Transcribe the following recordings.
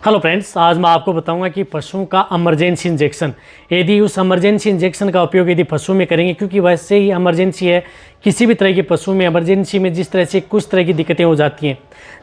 Hello friends, आज मैं आपको बताऊंगा कि पशुओं का इमरजेंसी इंजेक्शन, यदि उस इमरजेंसी इंजेक्शन का उपयोग यदि पशुओं में करेंगे, क्योंकि वैसे ही इमरजेंसी है किसी भी तरह के पशु में। इमरजेंसी में जिस तरह से कुछ तरह की दिक्कतें हो जाती हैं,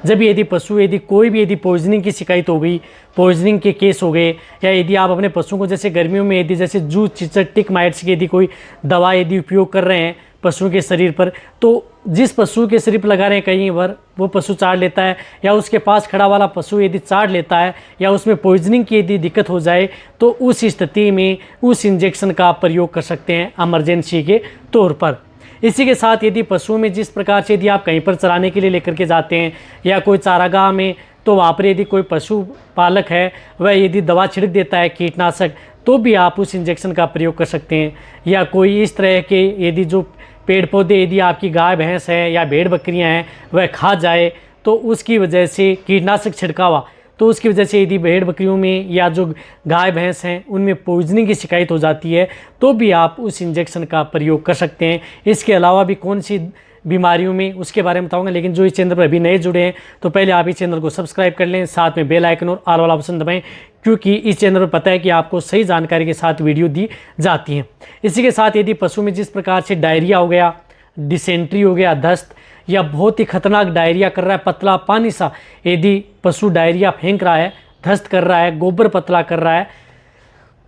जब यदि कोई भी यदि पॉइजनिंग की शिकायत हो गई, पॉइजनिंग के केस हो गए, या यदि आप अपने पशुओं को जैसे गर्मियों में यदि जैसे जू चिचड़ टिक माइट्स की यदि कोई दवा यदि उपयोग कर रहे हैं पशुओं के शरीर पर, तो जिस पशु के शरीर पर लगा रहे हैं कहीं बार वो पशु चाट लेता है, या उसके पास खड़ा वाला पशु यदि चाट लेता है, या उसमें पॉइजनिंग की यदि दिक्कत हो जाए, तो उस स्थिति में उस इंजेक्शन का प्रयोग कर सकते हैं इमरजेंसी के तौर पर। इसी के साथ यदि पशुओं में जिस प्रकार से यदि आप कहीं पर चराने के लिए लेकर के जाते हैं या कोई चारागाह में, तो वहाँ पर यदि कोई पशु पालक है वह यदि दवा छिड़क देता है कीटनाशक, तो भी आप उस इंजेक्शन का प्रयोग कर सकते हैं। या कोई इस तरह के यदि जो पेड़ पौधे यदि आपकी गाय भैंस है या भेड़ बकरियां हैं वह खा जाए, तो उसकी वजह से कीटनाशक छिड़कावा, तो उसकी वजह से यदि भेड़ बकरियों में या जो गाय भैंस हैं उनमें पॉइजनिंग की शिकायत हो जाती है, तो भी आप उस इंजेक्शन का प्रयोग कर सकते हैं। इसके अलावा भी कौन सी बीमारियों में उसके बारे में बताऊंगा, लेकिन जो इस चैनल पर अभी नए जुड़े हैं तो पहले आप इस चैनल को सब्सक्राइब कर लें, साथ में बेल आइकन और ऑल वाला ऑप्शन दबाएं, क्योंकि इस चैनल पर पता है कि आपको सही जानकारी के साथ वीडियो दी जाती हैं। इसी के साथ यदि पशु में जिस प्रकार से डायरिया हो गया, डिसेंट्री हो गया, दस्त, या बहुत ही खतरनाक डायरिया कर रहा है, पतला पानी सा यदि पशु डायरिया फेंक रहा है, दस्त कर रहा है, गोबर पतला कर रहा है,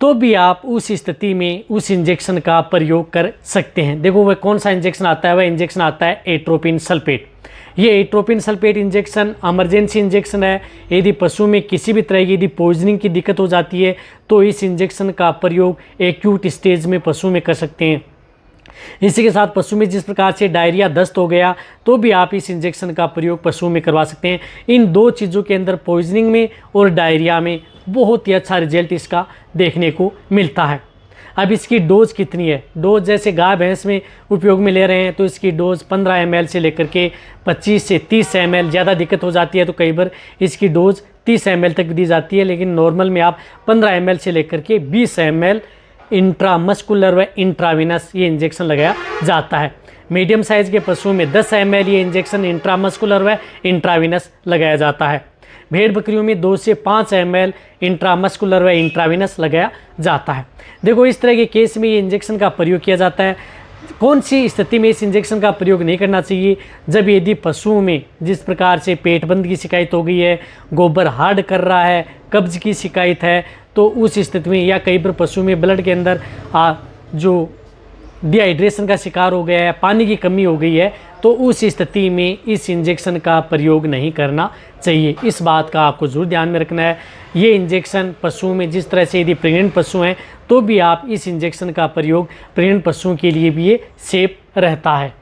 तो भी आप उस स्थिति में उस इंजेक्शन का प्रयोग कर सकते हैं। देखो वह कौन सा इंजेक्शन आता है, वह इंजेक्शन आता है एट्रोपिन सल्फेट। ये atropine sulphate injection emergency injection है। यदि पशु में किसी भी तरह की यदि पॉइजनिंग की दिक्कत हो जाती है, तो इस इंजेक्शन का प्रयोग एक्यूट स्टेज में पशु में कर सकते हैं। इसी के साथ पशु में जिस प्रकार से डायरिया दस्त हो गया, तो भी आप इस इंजेक्शन का प्रयोग पशु में करवा सकते हैं। इन दो चीज़ों के अंदर, पॉइजनिंग में और डायरिया में, बहुत ही अच्छा रिजल्ट इसका देखने को मिलता है। अब इसकी डोज कितनी है? डोज जैसे गाय भैंस में उपयोग में ले रहे हैं तो इसकी डोज 15 ml से लेकर के 25 से 30 ml, ज़्यादा दिक्कत हो जाती है तो कई बार इसकी डोज 30 ml तक दी जाती है, लेकिन नॉर्मल में आप 15 ml से लेकर के 20 ml इंट्रामस्कुलर व इंट्राविनस ये इंजेक्शन लगाया जाता है। मीडियम साइज़ के पशुओं में 10 ml ये इंजेक्शन इंट्रामस्कुलर व इंट्राविनस लगाया जाता है। भेड़ बकरियों में 2 से 5 ml इंट्रामस्कुलर व इंट्राविनस लगाया जाता है। देखो इस तरह के केस में ये इंजेक्शन का प्रयोग किया जाता है। कौन सी स्थिति में इस इंजेक्शन का प्रयोग नहीं करना चाहिए? जब यदि पशुओं में जिस प्रकार से पेटबंद की शिकायत हो गई है, गोबर हार्ड कर रहा है, कब्ज की शिकायत है, तो उस स्थिति में, या कई बार पशु में ब्लड के अंदर जो डिहाइड्रेशन का शिकार हो गया है, पानी की कमी हो गई है, तो उस स्थिति में इस इंजेक्शन का प्रयोग नहीं करना चाहिए। इस बात का आपको ज़रूर ध्यान में रखना है। ये इंजेक्शन पशुओं में जिस तरह से यदि प्रेग्नेंट पशु हैं, तो भी आप इस इंजेक्शन का प्रयोग प्रेग्नेंट पशुओं के लिए भी ये सेफ रहता है।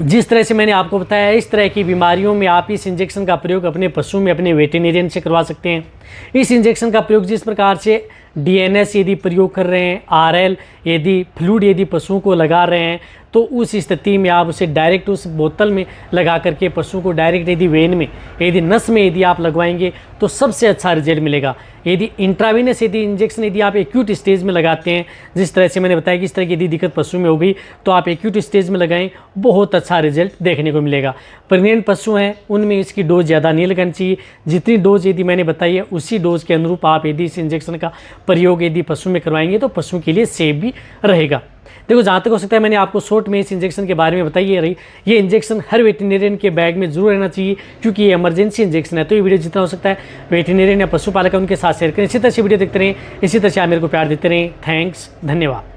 जिस तरह से मैंने आपको बताया, इस तरह की बीमारियों में आप इस इंजेक्शन का प्रयोग अपने पशु में अपने वेटेरिनेरियन से करवा सकते हैं। इस इंजेक्शन का प्रयोग जिस प्रकार से DNS यदि प्रयोग कर रहे हैं, RL यदि फ्लूइड यदि पशुओं को लगा रहे हैं, तो उस स्थिति में आप उसे डायरेक्ट उस बोतल में लगा करके पशु को डायरेक्ट यदि वेन में यदि नस में यदि आप लगवाएंगे तो सबसे अच्छा रिजल्ट मिलेगा। यदि इंट्राविनस यदि इंजेक्शन यदि आप एक्यूट स्टेज में लगाते हैं, जिस तरह से मैंने बताया कि इस तरह की यदि दिक्कत पशु में हो गई, तो आप एक्यूट स्टेज में लगाएं, बहुत अच्छा रिजल्ट देखने को मिलेगा। प्रेग्नेंट पशु हैं उनमें इसकी डोज ज़्यादा नहीं लगानी चाहिए। जितनी डोज यदि मैंने बताई है उसी डोज के अनुरूप आप यदि इस इंजेक्शन का प्रयोग यदि पशु में करवाएंगे तो पशु के लिए सेफ भी रहेगा। देखो जहाँ तक हो सकता है मैंने आपको शॉर्ट में इस इंजेक्शन के बारे में बताई रही। ये इंजेक्शन हर वेटेरिनेरियन के बैग में जरूर रहना चाहिए, क्योंकि ये इमरजेंसी इंजेक्शन है। तो ये वीडियो जितना हो सकता है वेटेरिनेरियन या पशुपालक है उनके साथ शेयर करें। इसी तरह से वीडियो देखते रहें, इसी तरह से आप मेरे को प्यार देते रहें। थैंक्स, धन्यवाद।